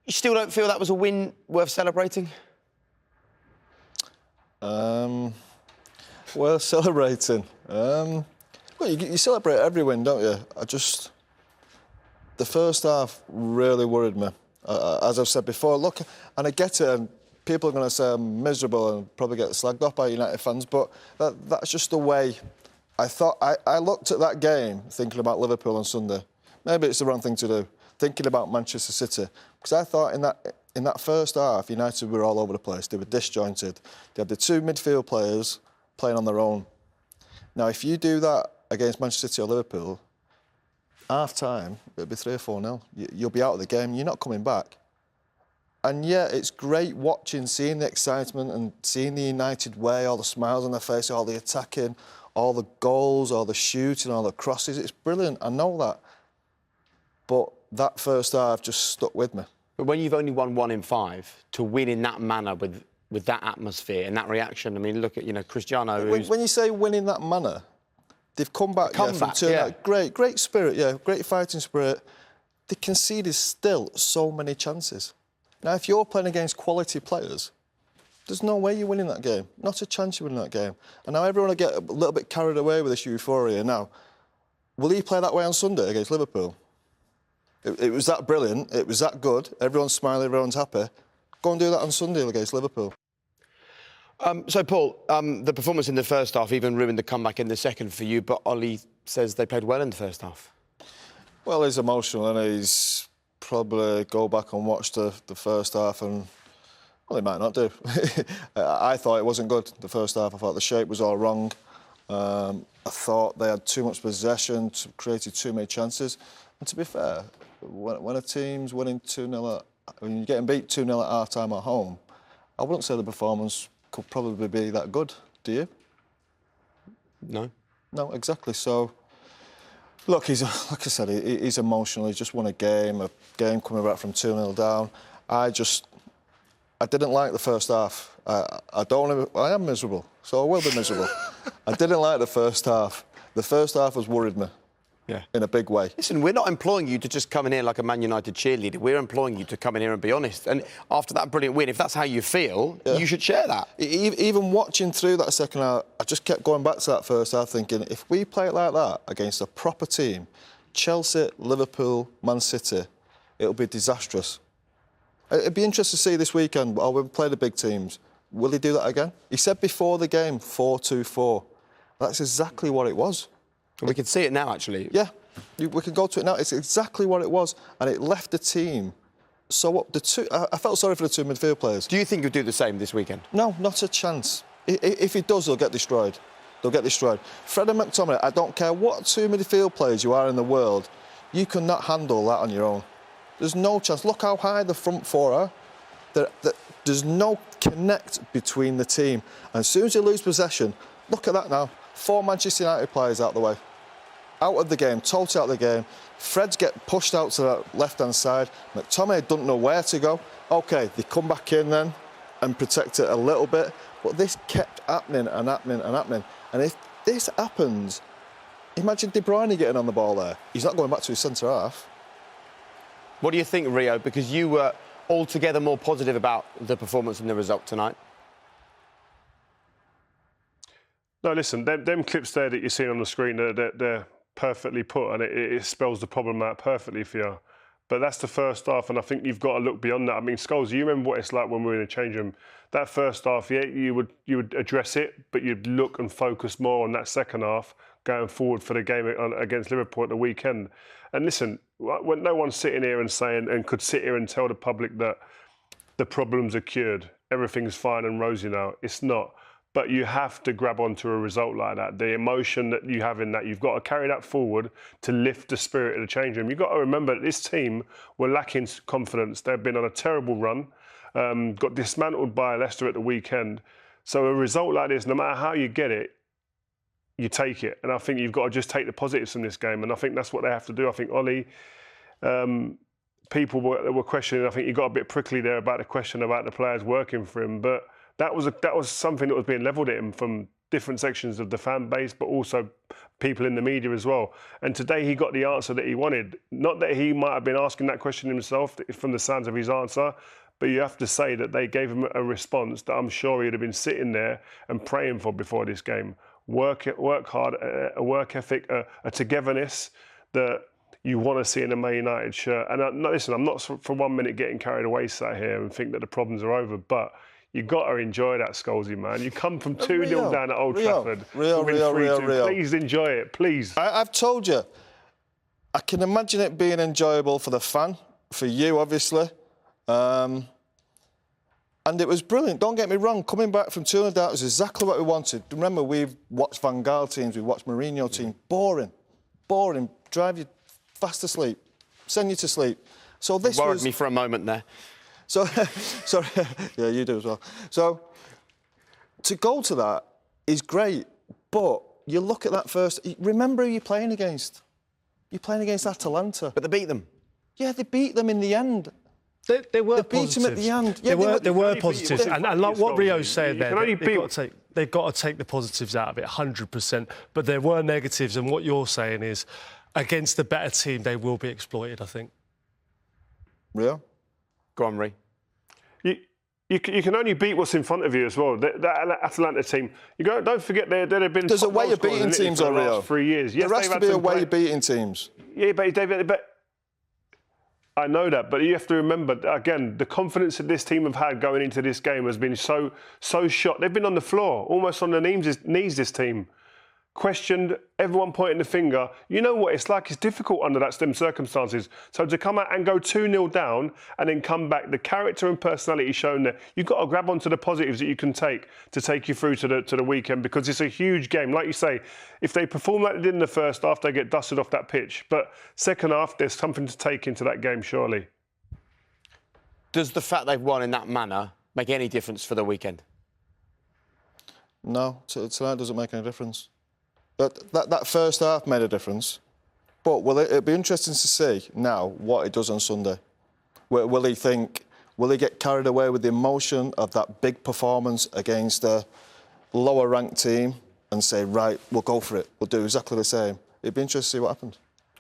You still don't feel that was a win worth celebrating? Worth celebrating. Well, you celebrate every win, don't you? The first half really worried me. As I've said before, look, and I get it, and people are going to say I'm miserable and probably get slagged off by United fans, but that's just the way I thought. I looked at that game thinking about Liverpool on Sunday. Maybe it's the wrong thing to do, thinking about Manchester City, because I thought in that first half, United were all over the place. They were disjointed. They had the two midfield players playing on their own. Now, if you do that against Manchester City or Liverpool, half-time, it'll be 3 or 4-0. You'll be out of the game. You're not coming back. And, yeah, it's great watching, seeing the excitement and seeing the United way, all the smiles on their face, all the attacking, all the goals, all the shooting, all the crosses. It's brilliant. I know that. But that first half just stuck with me. But when you've only won 1 in 5, to win in that manner with that atmosphere and that reaction, I mean, look at, Cristiano... When you say win in that manner, they've come back, from 2-0. Great spirit, great fighting spirit. They conceded still so many chances. Now, if you're playing against quality players, there's no way you're winning that game. Not a chance you're winning that game. And now everyone will get a little bit carried away with this euphoria. Now, will he play that way on Sunday against Liverpool? It was that brilliant, it was that good, everyone's smiling, everyone's happy. Go and do that on Sunday against Liverpool. So, Paul, the performance in the first half even ruined the comeback in the second for you, but Ollie says they played well in the first half. Well, he's emotional, and he's probably go back and watch the first half, and, well, he might not do. I thought it wasn't good, the first half. I thought the shape was all wrong. I thought they had too much possession, created too many chances. And to be fair, when a team's winning 2-0, when you're getting beat 2-0 at half-time at home, I wouldn't say the performance could probably be that good, do you? No. No, exactly. So, look, like I said, he's emotional. He's just won a game coming back from 2-0 down. I didn't like the first half. I am miserable, so I will be miserable. I didn't like the first half. The first half has worried me. Yeah. In a big way. Listen, we're not employing you to just come in here like a Man United cheerleader. We're employing you to come in here and be honest. And after that brilliant win, if that's how you feel, you should share that. Even watching through that second half, I just kept going back to that first half thinking, if we play it like that against a proper team, Chelsea, Liverpool, Man City, it'll be disastrous. It'd be interesting to see this weekend, we'll play the big teams. Will he do that again? He said before the game, 4-2-4. That's exactly what it was. We can see it now, actually. Yeah, we can go to it now. It's exactly what it was, and it left the team. So I felt sorry for the two midfield players. Do you think he'll do the same this weekend? No, not a chance. If he does, they'll get destroyed. They'll get destroyed. Fred and McTominay, I don't care what two midfield players you are in the world, you cannot handle that on your own. There's no chance. Look how high the front four are. There's no connect between the team. And as soon as you lose possession, look at that now. 4 Manchester United players out the way. Out of the game, totally out of the game. Fred's get pushed out to the left-hand side. McTominay doesn't know where to go. OK, they come back in then and protect it a little bit. But this kept happening and happening and happening. And if this happens, imagine De Bruyne getting on the ball there. He's not going back to his centre-half. What do you think, Rio? Because you were altogether more positive about the performance and the result tonight. No, listen, them clips there that you're seeing on the screen, they're perfectly put, and it spells the problem out perfectly for you. But that's the first half, and I think you've got to look beyond that. I mean, Scholes, you remember what it's like when we were in a change room. That first half, yeah, you would address it, but you'd look and focus more on that second half going forward for the game against Liverpool at the weekend. And listen, when no one's sitting here and saying, and could sit here and tell the public that the problems are cured, everything's fine and rosy now. It's not. But you have to grab onto a result like that. The emotion that you have in that, you've got to carry that forward to lift the spirit of the change room. You've got to remember that this team were lacking confidence. They've been on a terrible run, got dismantled by Leicester at the weekend. So a result like this, no matter how you get it, you take it. And I think you've got to just take the positives from this game. And I think that's what they have to do. I think Ollie, people were questioning, I think he got a bit prickly there about the question about the players working for him. But that was something that was being levelled at him from different sections of the fan base, but also people in the media as well. And today he got the answer that he wanted. Not that he might have been asking that question himself from the sounds of his answer, but you have to say that they gave him a response that I'm sure he'd have been sitting there and praying for before this game. Work hard, a work ethic, a togetherness that you want to see in a Man United shirt. And listen, I'm not for 1 minute getting carried away sat here and think that the problems are over, but you've got to enjoy that, Scholesy, man. You come from 2-0 down at Old Trafford. Rio. Please enjoy it, please. I've told you, I can imagine it being enjoyable for the fan, for you, obviously. And it was brilliant, don't get me wrong. Coming back from 2-0 down was exactly what we wanted. Remember, we've watched Van Gaal teams, we've watched Mourinho teams. Boring, drive you fast asleep, send you to sleep. So this worried me for a moment there. So, sorry, yeah, you do as well. So, to go to that is great, but you look at that first. Remember who you're playing against. You're playing against Atalanta. But they beat them. Yeah, they beat them in the end. They were they beat positives. them at the end. Yeah, they were positives. And like what Rio said there, they've got to take the positives out of it, 100%. But there were negatives, and what you're saying is, against the better team, they will be exploited, I think. Rio? Go on, Ree. You can only beat what's in front of you as well. That Atalanta team, don't forget they've been. There's a way of beating teams, for the Rio. last 3 years. Yes, there has to be a way of beating teams. Yeah, but I know that, but you have to remember again the confidence that this team have had going into this game has been so shot. They've been on the floor, almost on their knees. This team. Questioned, everyone pointing the finger. You know what it's like? It's difficult under them circumstances. So to come out and go 2-0 down and then come back, the character and personality shown there, you've got to grab onto the positives that you can take to take you through to the weekend, because it's a huge game. Like you say, if they perform like they did in the first half, they get dusted off that pitch. But second half, there's something to take into that game, surely. Does the fact they've won in that manner make any difference for the weekend? No, tonight doesn't make any difference. That first half made a difference, but it'll be interesting to see now what he does on Sunday. Will he get carried away with the emotion of that big performance against a lower ranked team and say, right, we'll go for it, we'll do exactly the same? It'd be interesting to see what happens.